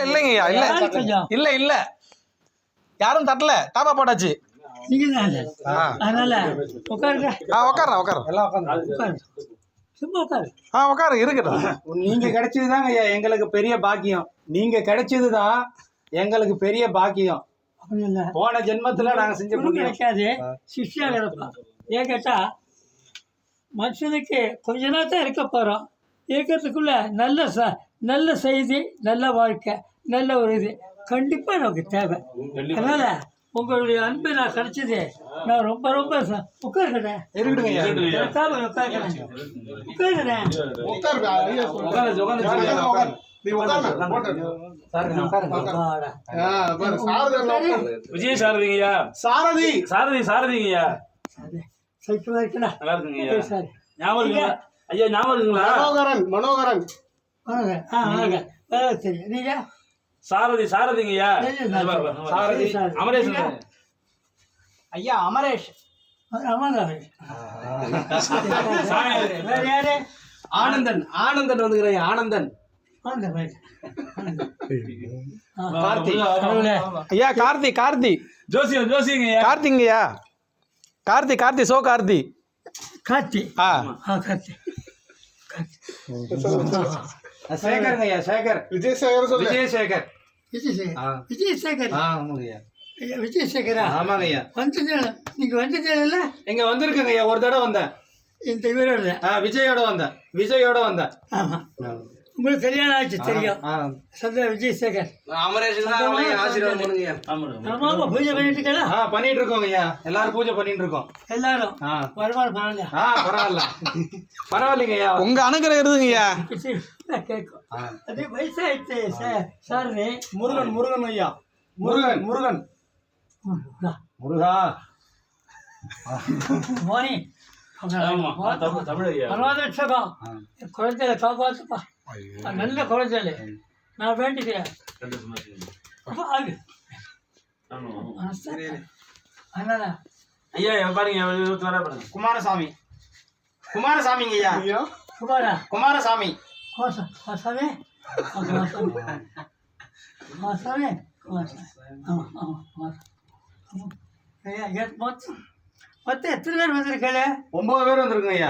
இல்லைங்கய்யா, இல்ல இல்ல யாரும் தட்டல, தாப்பா போட்டாச்சு. அதனால உட்காருங்க. உட்காரு எல்லாம் உட்காரு, சும்மா உட்காரு. உட்காரு இருக்கட்டும். நீங்க கிடைச்சதுதாங்க ஐயா எங்களுக்கு பெரிய பாக்கியம். நீங்க கிடைச்சதுதான் எங்களுக்கு பெரிய பாக்கியம். போன ஜென்மத்துல நாங்க செஞ்ச புண்ணியம் கிடைக்காது, சிஷ்யா கிடப்போம். ஏன் கேட்டா மனுஷனுக்கு கொஞ்ச நாள் தான் இருக்க போறோம். இருக்கிறதுக்குள்ள நல்ல செய்தி, நல்ல வாழ்க்கை, நல்ல ஒரு இது கண்டிப்பா நமக்கு தேவை. அதனால உங்களுடைய அன்பு நான் கிடைச்சது நான் ரொம்ப ரொம்ப உட்காருக்கிறேன். விஜய் சாரதிங்கய்யா, சாரதிங்கய்யா. சைக்கிளா இருக்கா? நல்லா இருக்குங்கய்யா. ஞாபகம் ஐயா, ஞாபகம் மனோகரன் சரி. நீங்க சாரதிங்கய்யா. அமரேஷ் ஐயா, அமரேஷ். வேற யாரு? ஆனந்தன் வந்துக்கிறேன். ஆனந்தன். ஐயா கார்த்தி ஜோசிங்கய்யா. கார்த்தி சோ கார்த்தி. சேகருங்க ஐயா, சேகர். விஜயசேகர். விஜயசேகரா? ஆமாங்க ஐயா. நீங்க வந்தது எங்க வந்திருக்கங்க ஐயா, ஒரு தடவை வந்தேன். இந்த இவரோட விஜயோட வந்தேன். ஆமா, உங்களுக்கு கல்யாணம் ஆச்சு தெரியும். விஜயசேகர். பூஜை பண்ணிட்டு இருக்கா? பண்ணிட்டு இருக்கோங்க ஐயா, எல்லாரும் பூஜை பண்ணிட்டு இருக்கோம். எல்லாரும் வருமானம் பரவாயில்ல. பரவாயில்லைங்க ஐயா, உங்க அனுகிரகம் இருக்குதுங்கய்யா. கேட்கும். அதே வயசாயிடுச்சு சார். முருகன் ஐயா. முருகன் முருகா மோனி பரவாயில்லம். குழந்தைல காப்பாத்துப்பா, நல்ல குழந்தைல நான் வேண்டிக்கிறேன். அதனால ஐயா பாருங்க, குமாரசாமிங்க ஐயா. குமாரசாமி. மொத்தம் எத்தனை பேர் வந்திருக்கேன்? 9 பேர் வந்திருக்குங்க ஐயா.